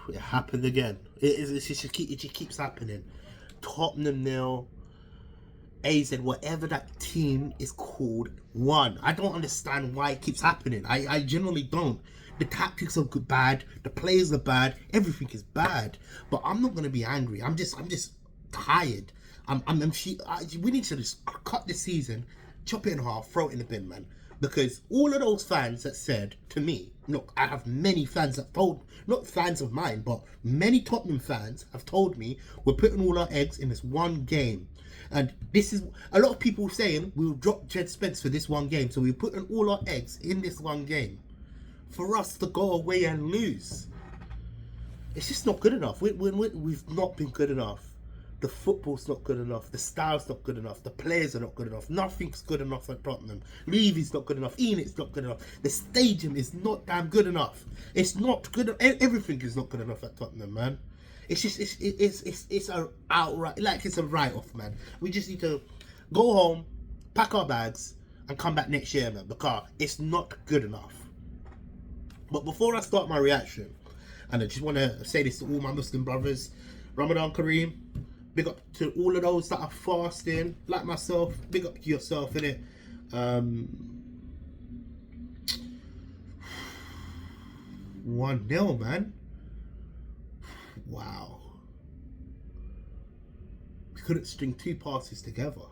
It happened again. It just keeps happening. Tottenham nil, AZ, whatever that team is called, won. I don't understand why it keeps happening. I generally don't. The tactics are bad. The players are bad. Everything is bad. But I'm not gonna be angry. I'm just tired. We need to just cut this season, chop it in half, throw it in the bin, man. Because all of those fans that said to me, look, I have many fans that told, not fans of mine, but many Tottenham fans have told me we're putting all our eggs in this one game. And this is a lot of people saying we'll drop Jed Spence for this one game. So we're putting all our eggs in this one game for us to go away and lose. It's just not good enough. We've not been good enough. The football's not good enough. The style's not good enough. The players are not good enough. Nothing's good enough at Tottenham. Levy's not good enough. Enid's not good enough. The stadium is not damn good enough. It's not good. Everything is not good enough at Tottenham, man. It's just it's a outright, like, it's a write-off, man. We just need to go home, pack our bags, and come back next year, man. Because it's not good enough. But before I start my reaction, and I just want to say this to all my Muslim brothers, Ramadan Kareem. Big up to all of those that are fasting, like myself. Big up to yourself, innit? 1-0, man. Wow. We couldn't string two passes together.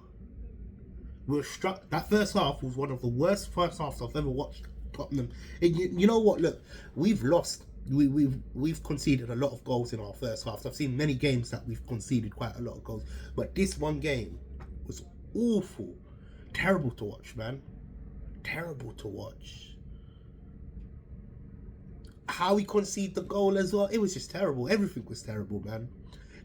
We were struck. That first half was one of the worst first halves I've ever watched Tottenham. And you know what? Look, we've lost. We've conceded a lot of goals in our first half. I've seen many games that we've conceded quite a lot of goals, but this one game was awful, terrible to watch, man. Terrible to watch. How we conceded the goal as well, it was just terrible. Everything was terrible, man.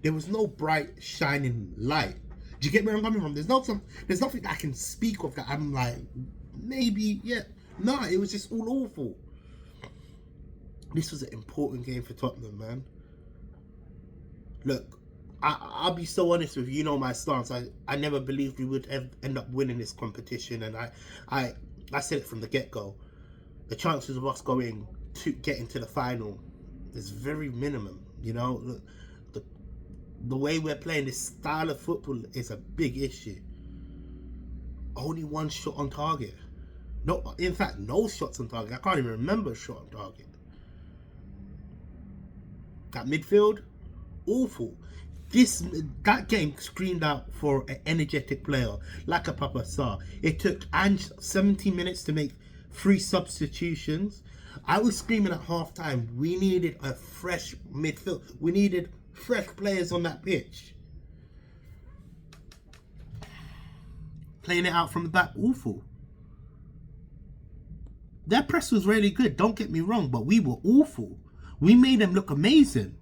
There was no bright shining light. Do you get where I'm coming from? There's nothing that I can speak of that I'm like, maybe, yeah. No, it was just all awful. This was an important game for Tottenham, man. Look, I'll be so honest with you. You know my stance. I never believed we would end up winning this competition, and I said it from the get-go. The chances of us getting to the final is very minimum. You know, look, the way we're playing, this style of football is a big issue. Only one shot on target. No, in fact, no shots on target. I can't even remember a shot on target. That midfield, awful. That game screamed out for an energetic player like a Papa Sarr. It took Ange 17 minutes to make 3 substitutions. I was screaming at half time, we needed a fresh midfield. We needed fresh players on that pitch. Playing it out from the back, awful. Their press was really good, don't get me wrong, but we were awful. We made them look amazing.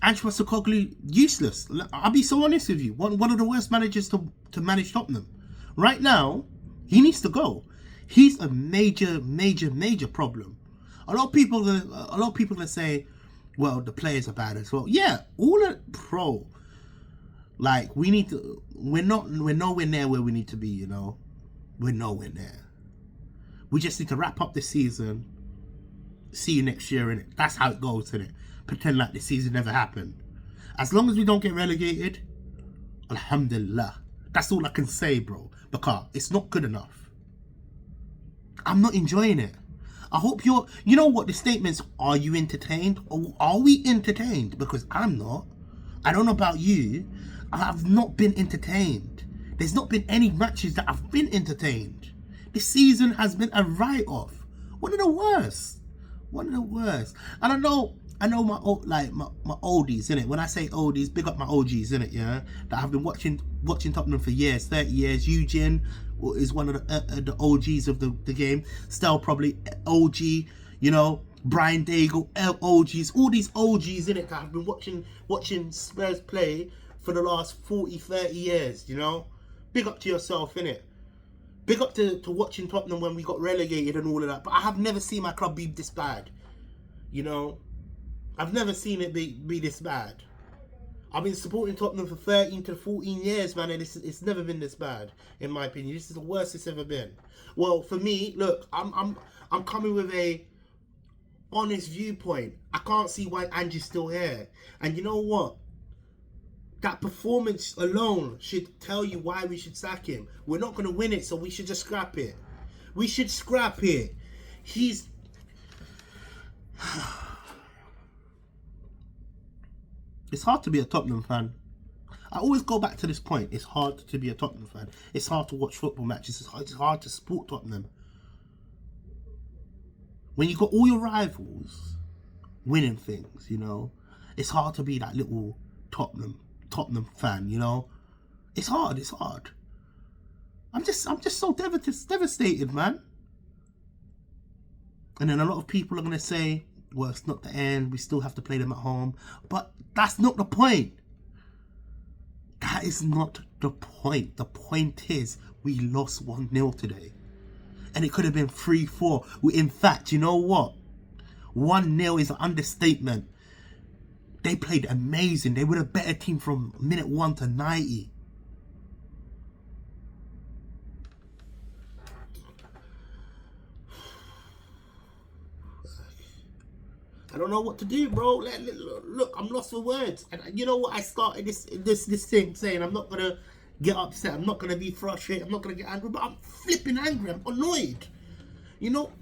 Ange Postecoglou, useless. I'll be so honest with you. One of the worst managers to manage Tottenham. Right now, he needs to go. He's a major problem. A lot of people that say, well, the players are bad as well. Yeah, like, we need to. We're nowhere near where we need to be. You know, we're nowhere near. We just need to wrap up this season. See you next year, innit? That's how it goes, innit? Pretend like the season never happened. As long as we don't get relegated, alhamdulillah. That's all I can say, bro. Because it's not good enough. I'm not enjoying it. I hope you know what the statements, are you entertained? Or are we entertained? Because I'm not. I don't know about you. I have not been entertained. There's not been any matches that I've been entertained. This season has been a write-off. One of the worst. One of the worst. And I know my oldies, innit? When I say oldies, big up my OGs, innit? Yeah, that have been watching Tottenham for years, 30 years. Eugene is one of the OGs of the game. Still probably OG. You know, Brian Daigle, OGs, all these OGs, innit? That have been watching Spurs play for the last 40, 30 years. You know, big up to yourself, innit? Big up to watching Tottenham when we got relegated and all of that. But I have never seen my club be this bad. You know? I've never seen it be this bad. I've been supporting Tottenham for 13 to 14 years, man. And it's never been this bad, in my opinion. This is the worst it's ever been. Well, for me, look, I'm coming with a honest viewpoint. I can't see why Angie's still here. And you know what? That performance alone should tell you why we should sack him. We're not going to win it, so we should just scrap it. We should scrap it. He's... It's hard to be a Tottenham fan. I always go back to this point. It's hard to be a Tottenham fan. It's hard to watch football matches. It's hard to support Tottenham. When you got all your rivals winning things, you know, it's hard to be that little Tottenham fan, you know. It's hard. I'm just so devastated, man. And then a lot of people are gonna say, well, it's not the end, we still have to play them at home. But that's not the point. That is not the point. The point is we lost 1-0 today. And it could have been 3-4. In fact, you know what? 1-0 is an understatement. They played amazing. They were a better team from minute 1 to 90. I don't know what to do, bro. Look, I'm lost for words. And you know what? I started this thing saying I'm not gonna get upset. I'm not gonna be frustrated. I'm not gonna get angry. But I'm flipping angry. I'm annoyed. You know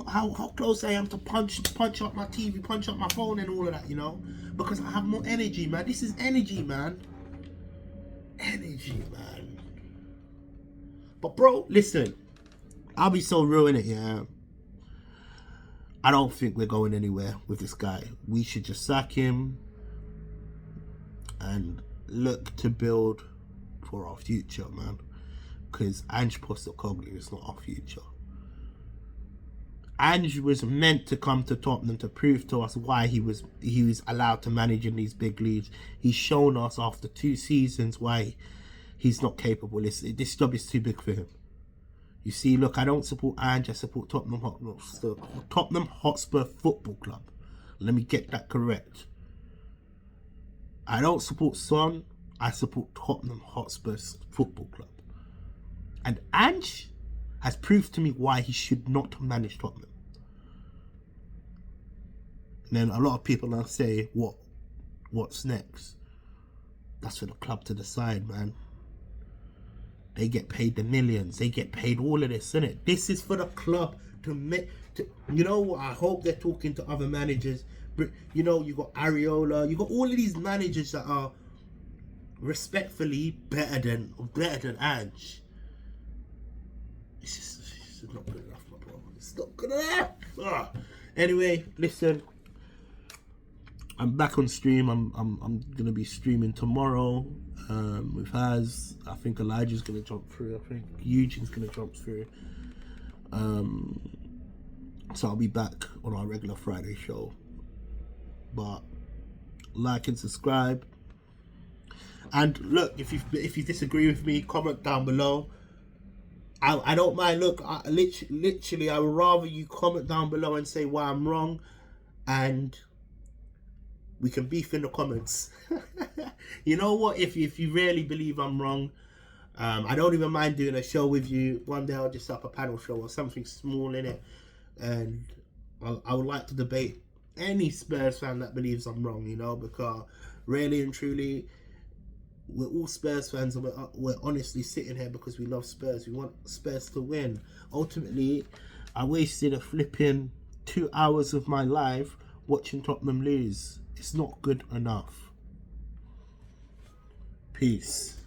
how close I am to punch up my TV, punch up my phone, and all of that. You know, because I have more energy, man. This is energy, man. Energy, man. But bro, listen. I'll be so real in it, yeah. I don't think we're going anywhere with this guy. We should just sack him and look to build for our future, man. Because Ange Postecoglou is not our future. Ange was meant to come to Tottenham to prove to us why he was allowed to manage in these big leagues. He's shown us after 2 seasons why he's not capable. This job is too big for him. You see, look, I don't support Ange, I support Tottenham Hotspur Football Club. Let me get that correct. I don't support Son, I support Tottenham Hotspur Football Club. And Ange has proved to me why he should not manage Tottenham. And then a lot of people now say, what's next? That's for the club to decide, man. They get paid the millions. They get paid all of this, innit? This is for the club to make... You know what? I hope they're talking to other managers. You know, you got Areola. You got all of these managers that are respectfully better than Ange. It's just not good enough, my bro. It's not good enough. Anyway, listen. I'm back on stream. I'm gonna be streaming tomorrow. With Haz. I think Elijah's gonna jump through. I think Eugene's gonna jump through. So I'll be back on our regular Friday show. But like and subscribe. And look, if you disagree with me, comment down below. I don't mind. Look, literally, I would rather you comment down below and say why I'm wrong, and we can beef in the comments. You know what? If you really believe I'm wrong, I don't even mind doing a show with you. One day I'll just set up a panel show or something small in it, and I would like to debate any Spurs fan that believes I'm wrong. You know, because really and truly, we're all Spurs fans, and we're honestly sitting here because we love Spurs. We want Spurs to win. Ultimately, I wasted a flipping 2 hours of my life watching Tottenham lose. It's not good enough. Peace.